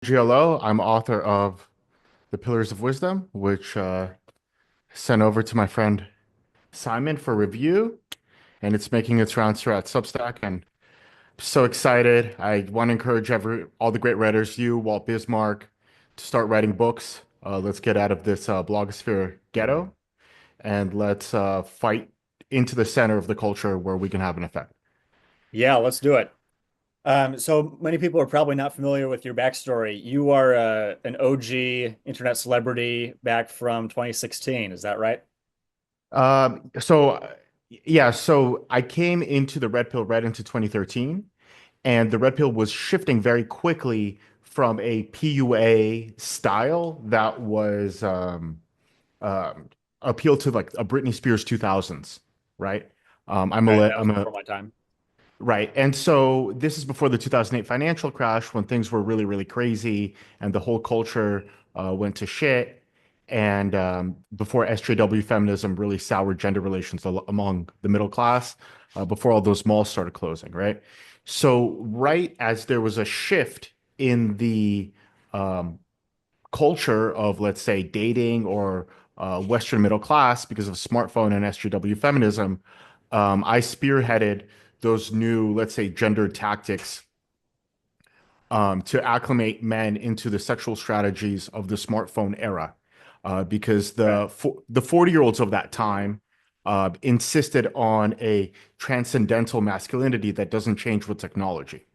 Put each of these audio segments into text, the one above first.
GLO. I'm author of The Pillars of Wisdom, which sent over to my friend Simon for review, and it's making its rounds throughout Substack. And I'm so excited. I want to encourage all the great writers, you, Walt Bismarck, to start writing books. Let's get out of this blogosphere ghetto and let's fight into the center of the culture where we can have an effect. Yeah, let's do it. So many people are probably not familiar with your backstory. You are an OG internet celebrity back from 2016. Is that right? So I came into the Red Pill right into 2013. And the red pill was shifting very quickly from a PUA style that was appealed to like a Britney Spears 2000s, right? Okay, that was I'm a before my time. Right. And so this is before the 2008 financial crash when things were really, really crazy and the whole culture went to shit. And before SJW feminism really soured gender relations among the middle class, before all those malls started closing, right? So, right as there was a shift in the um, culture of, let's say, dating or Western middle class because of smartphone and SJW feminism, I spearheaded those new, let's say, gendered tactics to acclimate men into the sexual strategies of the smartphone era. Because Okay. the 40-year-olds of that time insisted on a transcendental masculinity that doesn't change with technology.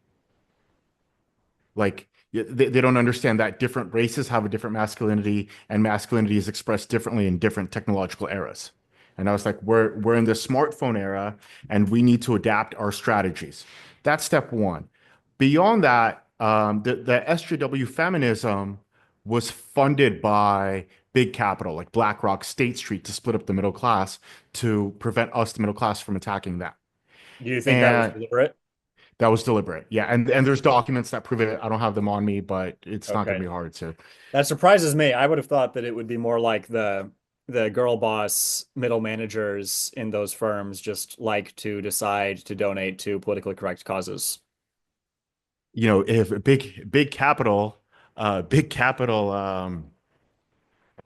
Like they don't understand that different races have a different masculinity and masculinity is expressed differently in different technological eras. And I was like, we're in the smartphone era and we need to adapt our strategies. That's step one. Beyond that, the SJW feminism was funded by big capital like BlackRock, State Street to split up the middle class to prevent us, the middle class, from attacking that. Do you think that was And deliberate? that was deliberate. Yeah. And there's documents that prove it. I don't have them on me, but it's not going to Okay. be hard to. That surprises me. I would have thought that it would be more like the girl boss middle managers in those firms just like to decide to donate to politically correct causes. If big capital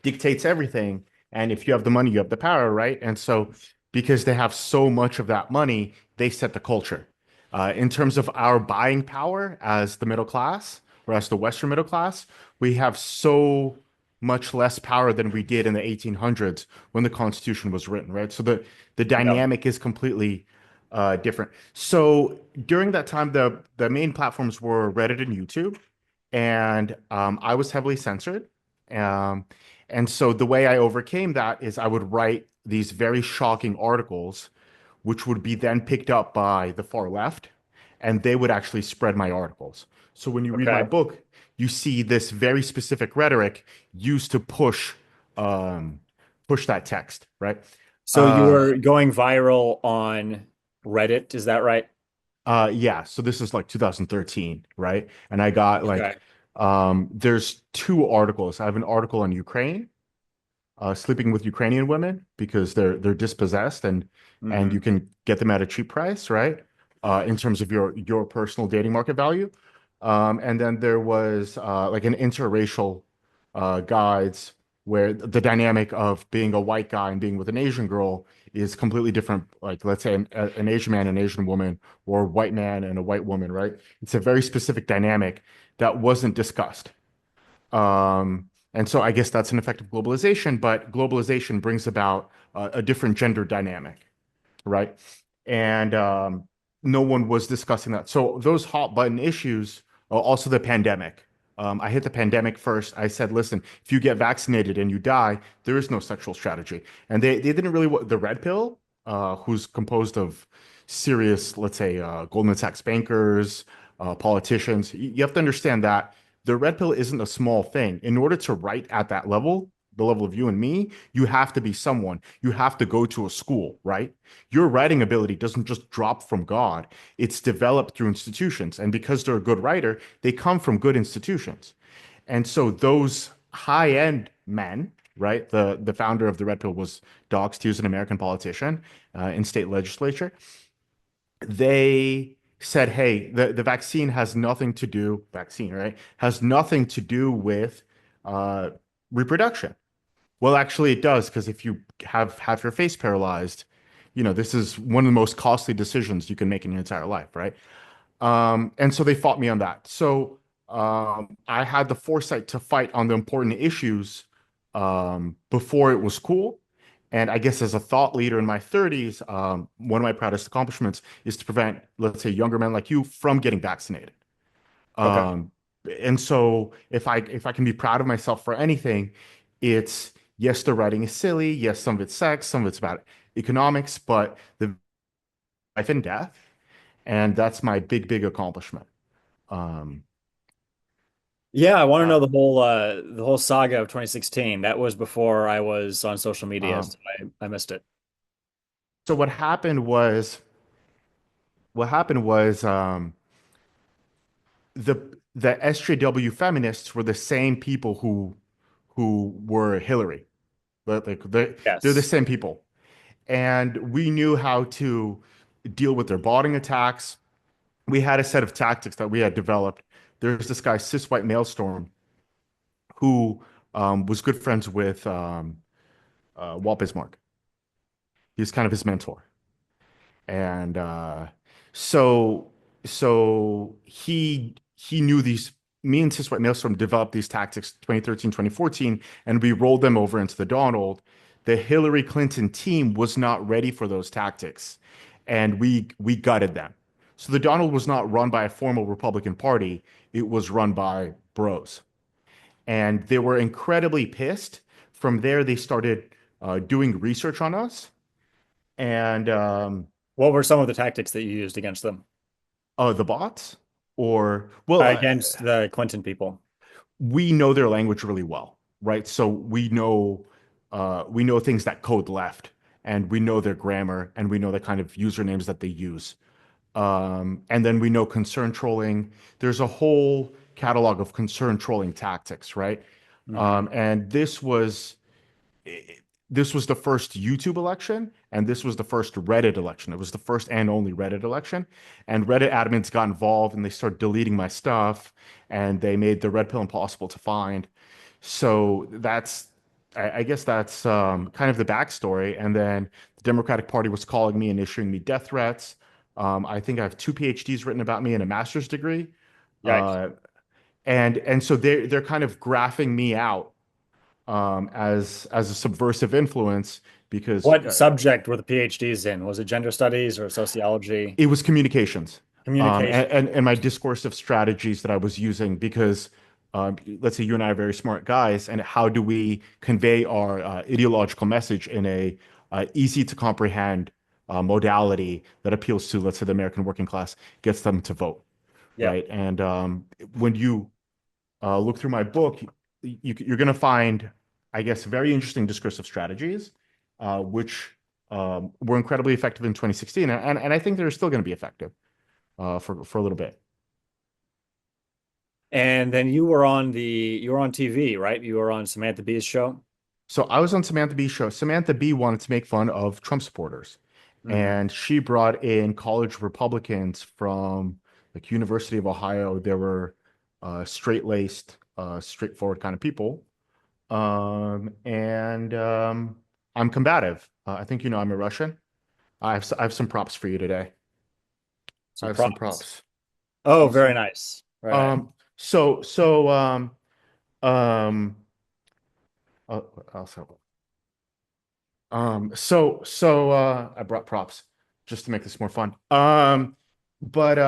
dictates everything. And if you have the money, you have the power, right? And so, because they have so much of that money, they set the culture. In terms of our buying power as the middle class or as the Western middle class, we have so much less power than we did in the 1800s when the Constitution was written, right? So the Yep. dynamic is completely different. So during that time, the main platforms were Reddit and YouTube, and I was heavily censored. Um, and so the way I overcame that is I would write these very shocking articles, which would be then picked up by the far left, and they would actually spread my articles. So when you read my Okay. book, you see this very specific rhetoric used to um, push that text, right? So you Uh, were going viral on Reddit, is that right? yeah. So this is like 2013, right? And I got like, Okay. there's two articles. I have an article on Ukraine sleeping with Ukrainian women because they're dispossessed and you Hmm. can get them at a cheap price, right? In terms of your personal dating market value. And then there was like an interracial guides where the dynamic of being a white guy and being with an Asian girl is completely different. Like let's say an Asian man and Asian woman, or a white man and a white woman, right? It's a very specific dynamic that wasn't discussed. And so I guess that's an effect of globalization, but globalization brings about a different gender dynamic, right? And no one was discussing that. So those hot button issues, also the pandemic. I hit the pandemic first. I said, listen, if you get vaccinated and you die, there is no sexual strategy. And they didn't really, the red pill, who's composed of serious, let's say, Goldman Sachs bankers, politicians, you have to understand that the red pill isn't a small thing. In order to write at that level, the level of you and me, you have to be someone. You have to go to a school, right? Your writing ability doesn't just drop from God. It's developed through institutions. And because they're a good writer, they come from good institutions. And so those high-end men, right? The founder of the Red Pill was Dox. He was an American politician in state legislature. They said, hey, the vaccine has nothing to do, vaccine, right? Has nothing to do with uh, reproduction. Well, actually, it does, because if you have your face paralyzed, this is one of the most costly decisions you can make in your entire life, right? And so they fought me on that. So I had the foresight to fight on the important issues before it was cool. And I guess as a thought leader in my 30s, one of my proudest accomplishments is to prevent, let's say, younger men like you from getting vaccinated. Okay. Um, and so if I can be proud of myself for anything, it's yes, the writing is silly. Yes, some of it's sex, some of it's about economics, but the life and death, and that's my big, big accomplishment. Um, Yeah, I want to uh, know the whole saga of 2016. That was before I was on social media, um, so I missed it. so what happened was the the SJW feminists were the same people who were Hillary. Like they're the Yes. same people, and we knew how to deal with their botting attacks. We had a set of tactics that we had developed. There's this guy, Cis White Maelstrom, who was good friends with Walt Bismarck. He's kind of his mentor. And so so he knew these. Me and Sis White Maelstrom developed these tactics 2013, 2014, and we rolled them over into the Donald. The Hillary Clinton team was not ready for those tactics, and we gutted them. So the Donald was not run by a formal Republican Party; it was run by bros, and they were incredibly pissed. From there, they started doing research on us, and What were some of the tactics that you used against them? the bots, or well, Against the Clinton people. we know their language really well, right? So we know things that code left, and we know their grammar, and we know the kind of usernames that they use. And then we know concern trolling. There's a whole catalog of concern trolling tactics, right? Hmm. And this was the first YouTube election, and this was the first Reddit election. It was the first and only Reddit election. And Reddit admins got involved and they started deleting my stuff, and they made the red pill impossible to find. So I guess that's kind of the backstory. And then the Democratic Party was calling me and issuing me death threats. I think I have two PhDs written about me and a master's degree. Yikes. Uh, and so they're kind of graphing me out as a subversive influence because What subject were the PhDs in? Was it gender studies or sociology? it was communications, Communication. and my discursive strategies that I was using because let's say you and I are very smart guys, and how do we convey our ideological message in a easy to comprehend modality that appeals to, let's say, the American working class, gets them to vote, Yeah. right? And when you look through my book, you're going to find, I guess, very interesting discursive strategies, which were incredibly effective in 2016, and I think they're still going to be effective for a little bit. And then you were on TV, right? You were on Samantha Bee's show. So I was on Samantha Bee show. Samantha Bee wanted to make fun of Trump supporters, Hmm. and she brought in college Republicans from like University of Ohio. They were straight-laced, straightforward kind of people. And I'm combative. I think I'm a Russian. I have some props for you today. I Some have some props. props. Oh, very So, nice. Very nice. um, so, so, um, also, I brought props just to make this more fun. But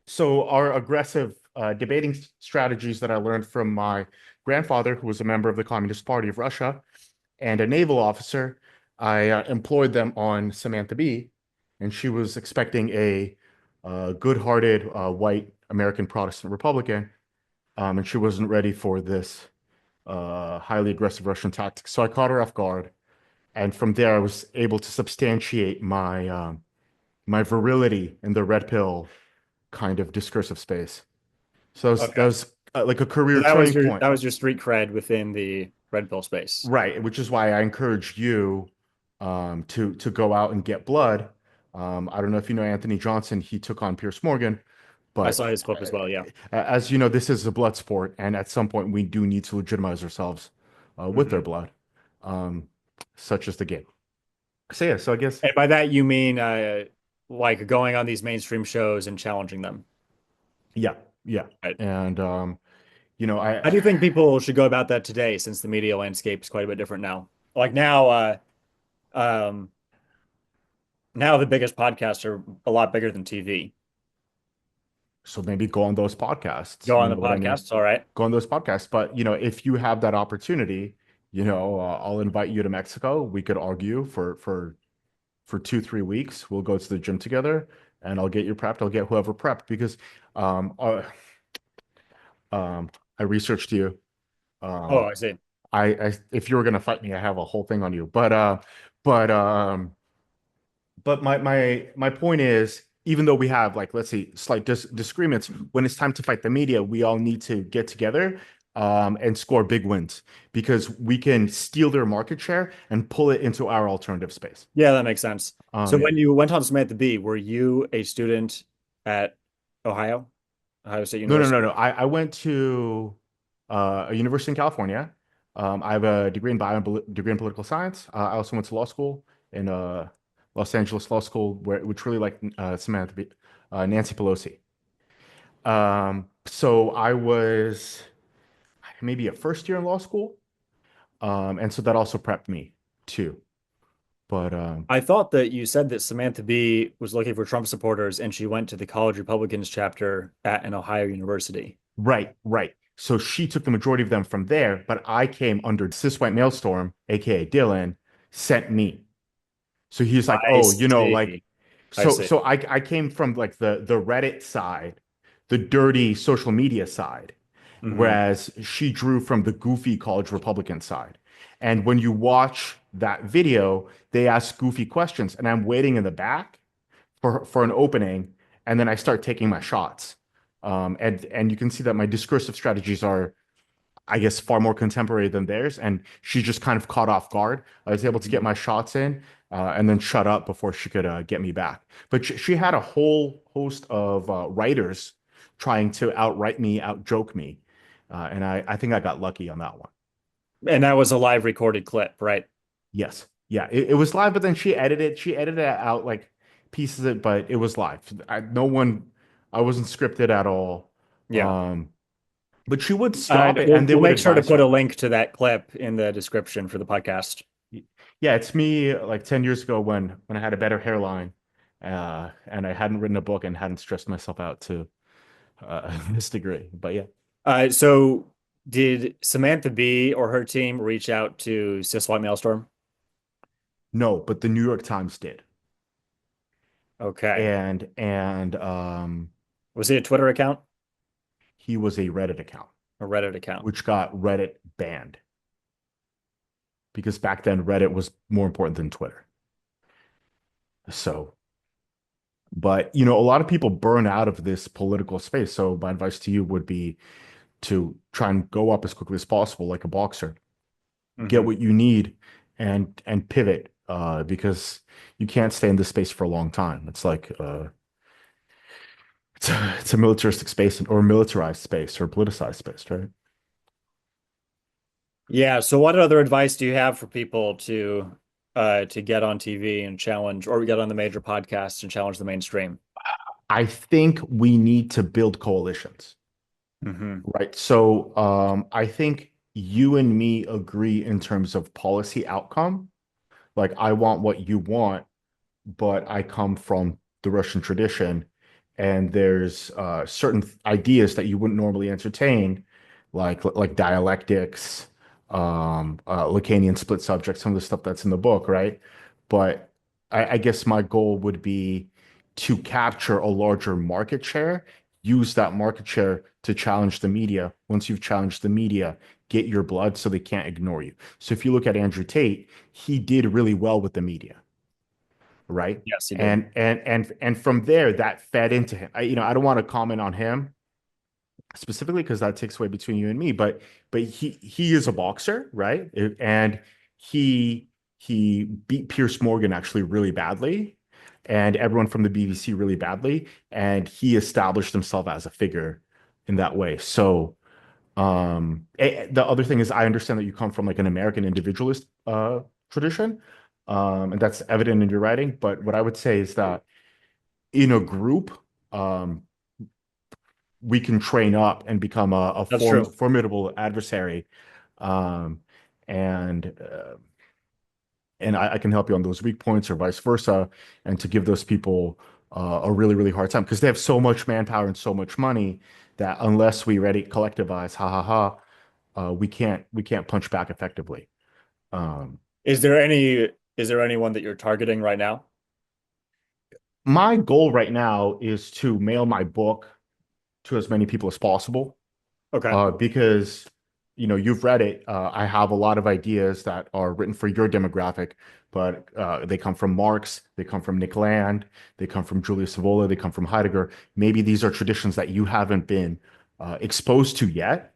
so our aggressive debating strategies that I learned from my grandfather, who was a member of the Communist Party of Russia and a naval officer, I employed them on Samantha Bee, and she was expecting a good-hearted white American Protestant Republican, and she wasn't ready for this highly aggressive Russian tactics. So I caught her off guard, and from there I was able to substantiate my virility in the red pill kind of discursive space. So Okay. like a So career turning point. that was your street cred within the red pill space. Right, which is why I encourage you to go out and get blood. I don't know if you know Anthony Johnson. He took on Pierce Morgan, I but saw his clip as well. Yeah. as you know, this is a blood sport, and at some point, we do need to legitimize ourselves with their Hmm. blood, um, such as the game. So yeah, so I guess And by that you mean like going on these mainstream shows and challenging them. yeah, yeah, Right. and How I do you think people should go about that today, since the media landscape is quite a bit different now? Like um, now the biggest podcasts are a lot bigger than TV. so maybe go on those podcasts. Go You on the know what I mean? podcasts, all right. Go on those podcasts. But if you have that opportunity, I'll invite you to Mexico. We could argue for 2, 3 weeks. We'll go to the gym together, and I'll get you prepped. I'll get whoever prepped because um uh, I researched you. Oh, Um, I see. I if you were gonna fight me, I have a whole thing on you. But my point is, even though we have, like, let's say, slight disagreements, when it's time to fight the media, we all need to get together and score big wins because we can steal their market share and pull it into our alternative space. Yeah, that makes sense. So Yeah. when you went on Samantha Bee, were you a student at Ohio, Ohio State No, no, no, University? no. I went to a university in California. I have a degree in degree in political science. I also went to law school in Los Angeles Law School, which really like Nancy Pelosi. So I was maybe a first year in law school, and so that also prepped me too. But I thought that you said that Samantha Bee was looking for Trump supporters and she went to the College Republicans chapter at an Ohio university. right, right. So she took the majority of them from there, but I came under cis white male storm, aka Dylan, sent me. So he's like, I oh, like, see. I so see. so I came from like the Reddit side, the dirty social media side, Hmm. whereas she drew from the goofy college Republican side. And when you watch that video, they ask goofy questions, and I'm waiting in the back for an opening, and then I start taking my shots. And you can see that my discursive strategies are, I guess, far more contemporary than theirs. And she just kind of caught off guard. I was able to get Hmm. my shots in and then shut up before she could get me back. But she had a whole host of writers trying to outright me, out joke me. And I think I got lucky on that one. And that was a live recorded clip, right? Yes. Yeah. It was live, but then she edited it out like pieces of it, but it was live. No one, I wasn't scripted at all. Yeah. Um, but she would stop it We'll and they would make sure to advise put a her. link to that clip in the description for the podcast. Yeah, it's me like 10 years ago when I had a better hairline, and I hadn't written a book and hadn't stressed myself out to this degree. But yeah, So did Samantha Bee or her team reach out to Cis White Maelstrom? no, but the New York Times did. Okay. And Was it a Twitter account he was a Reddit account, or Reddit account? which got Reddit banned because back then Reddit was more important than Twitter. So, but a lot of people burn out of this political space. So my advice to you would be to try and go up as quickly as possible, like a boxer. Get Hmm. what you need and pivot because you can't stay in this space for a long time. It's like it's a militaristic space or militarized space or politicized space, right? Yeah. So what other advice do you have for people to get on TV and challenge, or get on the major podcasts and challenge the mainstream? I think we need to build coalitions, Hmm. right? So I think you and me agree in terms of policy outcome. Like I want what you want, but I come from the Russian tradition, and there's certain ideas that you wouldn't normally entertain, like dialectics, Lacanian split subject, some of the stuff that's in the book, right? But I guess my goal would be to capture a larger market share, use that market share to challenge the media. Once you've challenged the media, get your blood so they can't ignore you. So if you look at Andrew Tate, he did really well with the media, right? Yes, he did. And from there, that fed into him. I don't want to comment on him specifically because that takes away between you and me, but he is a boxer, right? And he beat Pierce Morgan actually really badly. and everyone from the BBC really badly, and he established himself as a figure in that way. So the other thing is I understand that you come from like an American individualist tradition, and that's evident in your writing. But what I would say is that in a group, um, we can train up and become a That's true. formidable adversary, um, and I can help you on those weak points or vice versa, and to give those people a really, really hard time because they have so much manpower and so much money that unless we ready collectivize, ha ha ha, we can't punch back effectively. Um, Is there anyone that you're targeting right now? my goal right now is to mail my book to as many people as possible. Okay. Because you've read it. I have a lot of ideas that are written for your demographic, but they come from Marx, they come from Nick Land, they come from Julius Evola, they come from Heidegger. Maybe these are traditions that you haven't been exposed to yet,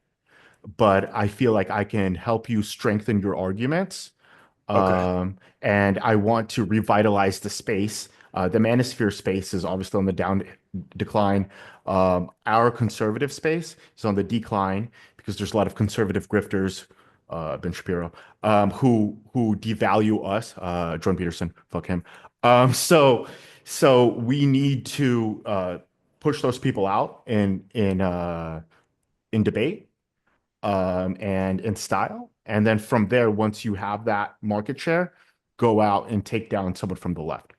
but I feel like I can help you strengthen your arguments, Okay. and I want to revitalize the space. The manosphere space is obviously on the down decline. Our conservative space is on the decline because there's a lot of conservative grifters, Ben Shapiro, who devalue us. Jordan Peterson, fuck him. So we need to push those people out in debate, and in style. And then from there, once you have that market share, go out and take down someone from the left.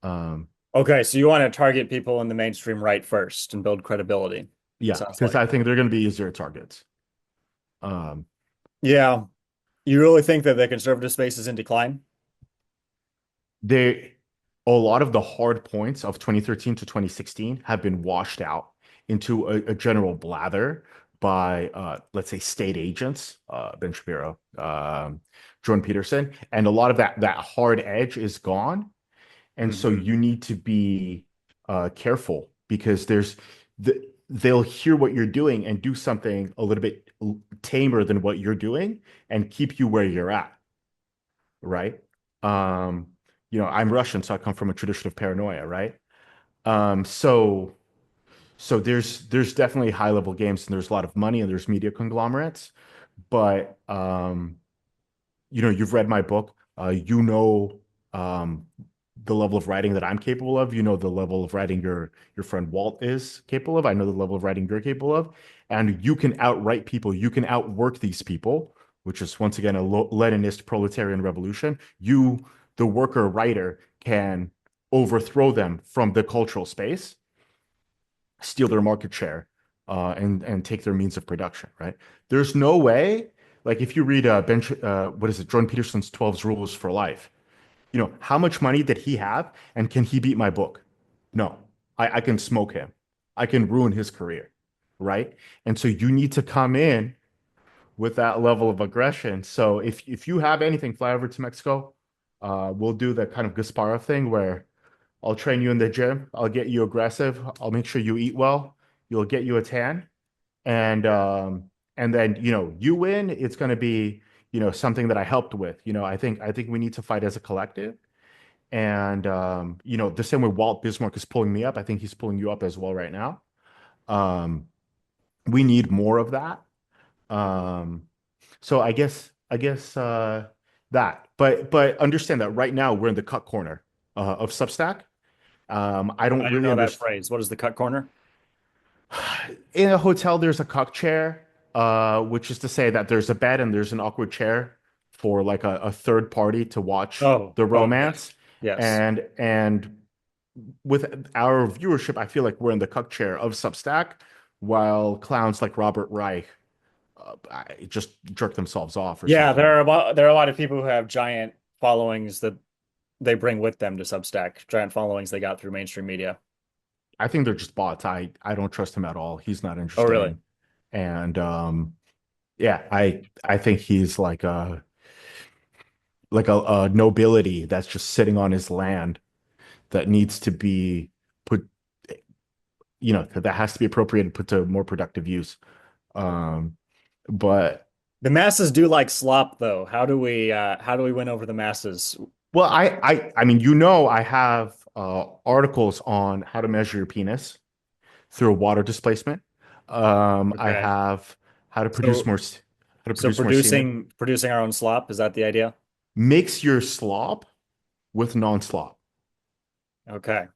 Um, Okay, so you want to target people in the mainstream right first and build credibility, it yeah, sounds because like. I think they're going to be easier targets. Um, Yeah. You really think that the conservative space is in decline? they a lot of the hard points of 2013 to 2016 have been washed out into a general blather by let's say state agents, Ben Shapiro, Jordan Peterson, and a lot of that hard edge is gone. And so Hmm. you need to be careful because they'll hear what you're doing and do something a little bit tamer than what you're doing and keep you where you're at, right? Um, I'm Russian, so I come from a tradition of paranoia, right? So there's definitely high level games and there's a lot of money and there's media conglomerates, but you've read my book. Um, the level of writing that I'm capable of. You know the level of writing your friend Walt is capable of. I know the level of writing you're capable of, and you can outwrite people. You can outwork these people, which is once again a Leninist proletarian revolution. You, the worker writer, can overthrow them from the cultural space, steal their market share, and take their means of production. Right? There's no way. Like if you read what is it, Jordan Peterson's 12 Rules for Life, how much money did he have and can he beat my book? No, I can smoke him. I can ruin his career, right? And so you need to come in with that level of aggression. So if you have anything, fly over to Mexico. We'll do the kind of Gasparov thing where I'll train you in the gym. I'll get you aggressive. I'll make sure you eat well. You'll get you a tan, and then you win. It's going to be something that I helped with. I think we need to fight as a collective. And the same way Walt Bismarck is pulling me up, I think he's pulling you up as well right now. Um, we need more of that. Um, so I guess that, but understand that right now we're in the cut corner of Substack. I don't I don't really know that understand. phrase. What is the cut corner? In a hotel, there's a cuck chair, which is to say that there's a bed and there's an awkward chair for like a third party to watch Oh, the oh, yes. romance. Yes. And with our viewership, I feel like we're in the cuck chair of Substack, while clowns like Robert Reich just jerk themselves off or Yeah, something. there are a lot of people who have giant followings that they bring with them to Substack, giant followings they got through mainstream media. I think they're just bots. I don't trust him at all. He's not Oh, really? interesting. And yeah, I think he's like a nobility that's just sitting on his land that needs to be put, that has to be appropriated, put to more productive use. Um, but The masses do like slop, though. How do we win over the masses? well, I mean, I have articles on how to measure your penis through a water displacement. I Okay. have how to produce So more so semen. producing our own slop, is that the idea? Mix your slop with non-slop. Okay.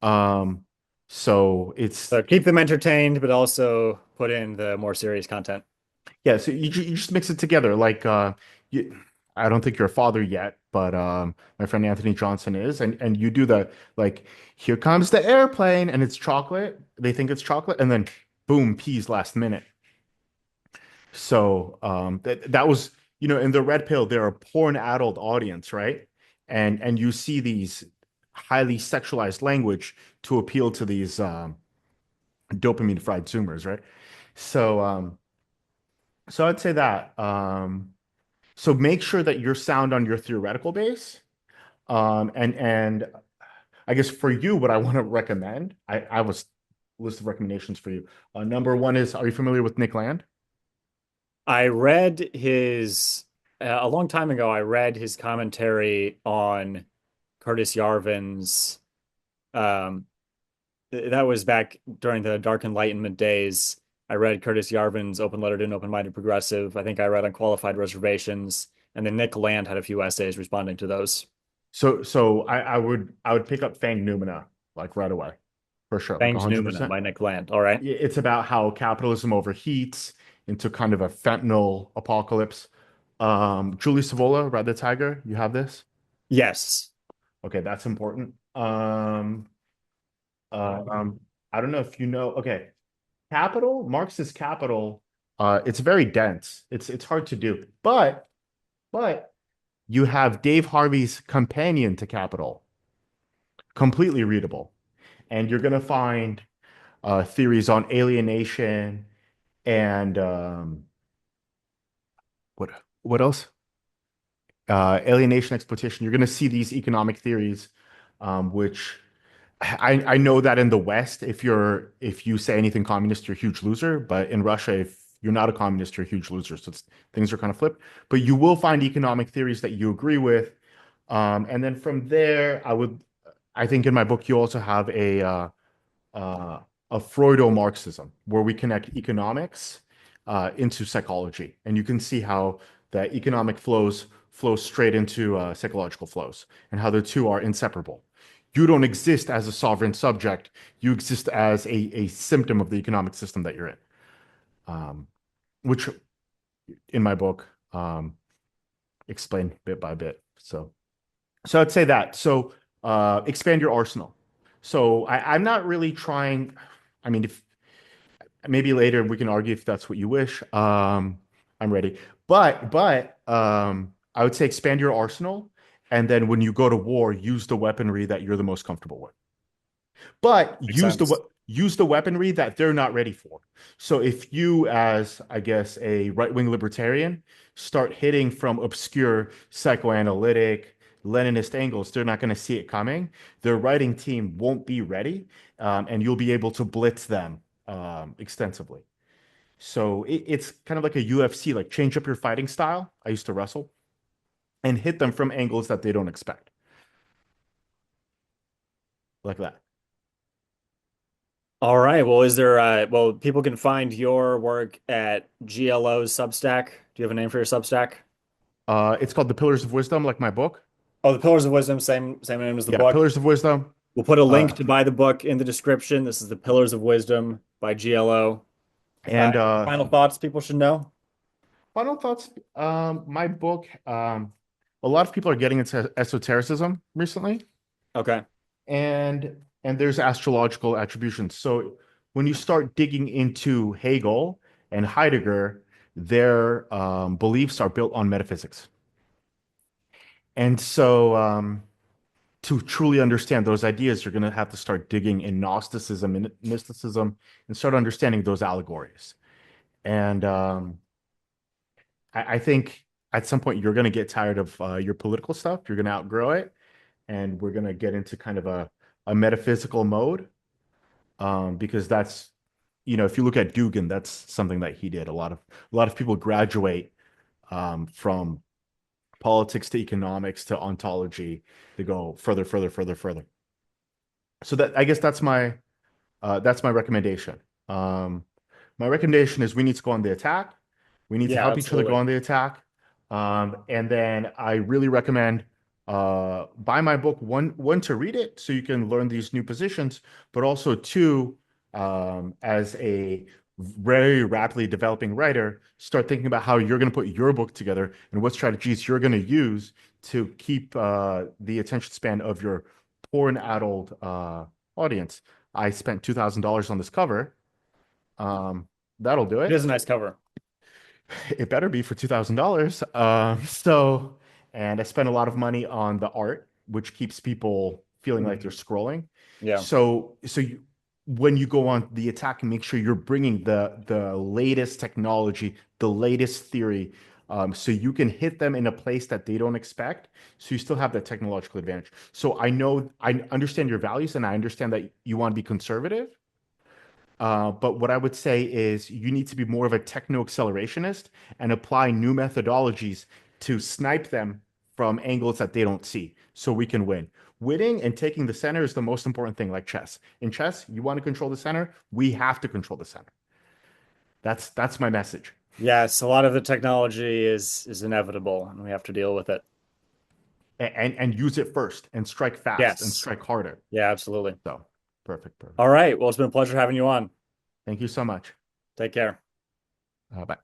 Um, so it's So keep them entertained, but also put in the more serious content. yeah, so you just mix it together. Like you, I don't think you're a father yet, but my friend Anthony Johnson is, and you do the like, here comes the airplane, and it's chocolate. They think it's chocolate, and then boom, peas last minute. So that was, in the red pill, they're a porn adult audience, right? And you see these highly sexualized language to appeal to these dopamine fried tumors, right? So so I'd say that. So make sure that you're sound on your theoretical base. And I guess for you, what I want to recommend, I have a list of recommendations for you. Number one is, are you familiar with Nick Land? I read his a long time ago. I read his commentary on Curtis Yarvin's. Um, that was back during the Dark Enlightenment days. I read Curtis Yarvin's Open Letter to an Open-Minded Progressive. I think I read Unqualified Reservations, and then Nick Land had a few essays responding to those. So I would pick up Fang Numina like right away, for sure, like Bangs Numina 100%. by Nick Land. All right. It's about how capitalism overheats into kind of a fentanyl apocalypse. Julie Savola, Red the Tiger, you have this? Yes. Okay, that's important. Um, I don't know if you know. Okay, Capital, Marxist Capital, it's very dense. It's hard to do. But you have Dave Harvey's companion to Capital, completely readable. And you're gonna find theories on alienation and what what else? Alienation, exploitation. You're gonna see these economic theories, which I know that in the West, if you say anything communist, you're a huge loser. But in Russia, if you're not a communist, you're a huge loser. So things are kind of flipped. But you will find economic theories that you agree with, and then from there, I think in my book you also have uh, a Freudo-Marxism where we connect economics into psychology, and you can see how the economic flow straight into psychological flows, and how the two are inseparable. You don't exist as a sovereign subject. You exist as a symptom of the economic system that you're in, um, which in my book explain bit by bit. So I'd say that. So expand your arsenal. So I'm not really trying. I mean, if maybe later we can argue if that's what you wish. I'm ready. But I would say expand your arsenal, and then when you go to war, use the weaponry that you're the most comfortable with. But Makes sense. use the weaponry that they're not ready for. So if you, as I guess a right-wing libertarian, start hitting from obscure psychoanalytic Leninist angles, they're not going to see it coming. Their writing team won't be ready, and you'll be able to blitz them extensively. So it's kind of like a UFC, like change up your fighting style. I used to wrestle and hit them from angles that they don't expect, like that. All right. Well, well, people can find your work at GLO's Substack. Do you have a name for your Substack? It's called The Pillars of Wisdom, like my book. Oh, The Pillars of Wisdom, same name as the Yeah, book. Pillars of Wisdom. We'll put a link Uh, to buy the book in the description. This is The Pillars of Wisdom by GLO. and Any final thoughts people should know? final thoughts. My book. A lot of people are getting into esotericism recently, Okay. and there's astrological attributions. So when you start digging into Hegel and Heidegger, their beliefs are built on metaphysics. And so to truly understand those ideas, you're going to have to start digging in Gnosticism and mysticism and start understanding those allegories. And I think at some point you're going to get tired of your political stuff. You're going to outgrow it, and we're going to get into kind of a metaphysical mode, because that's, if you look at Dugan, that's something that he did. A lot of people graduate from politics to economics to ontology to go further, further, further, further. So that I guess that's my recommendation. Um, my recommendation is we need to go on the attack. We need to Yeah, help each other go absolutely. on the attack. And then I really recommend buy my book, one to read it so you can learn these new positions, but also two, as a very rapidly developing writer, start thinking about how you're going to put your book together and what strategies you're going to use to keep the attention span of your poor and adult audience. I spent $2,000 on this cover. Um, that'll do It is it. a nice cover. It better be for $2,000. And I spent a lot of money on the art, which keeps people feeling like they're Mhm. scrolling. Yeah. When you go on the attack, make sure you're bringing the latest technology, the latest theory, so you can hit them in a place that they don't expect. So you still have that technological advantage. So I understand your values, and I understand that you want to be conservative. But what I would say is you need to be more of a techno accelerationist and apply new methodologies to snipe them from angles that they don't see so we can win. Winning and taking the center is the most important thing, like chess. In chess, you want to control the center, we have to control the center. That's my message. Yes, a lot of the technology is inevitable and we have to deal with it. And use it first and strike fast and Yes. strike harder. Yeah, absolutely. So perfect, perfect. All right. Well, it's been a pleasure having you on. Thank you so much. Take care. Bye.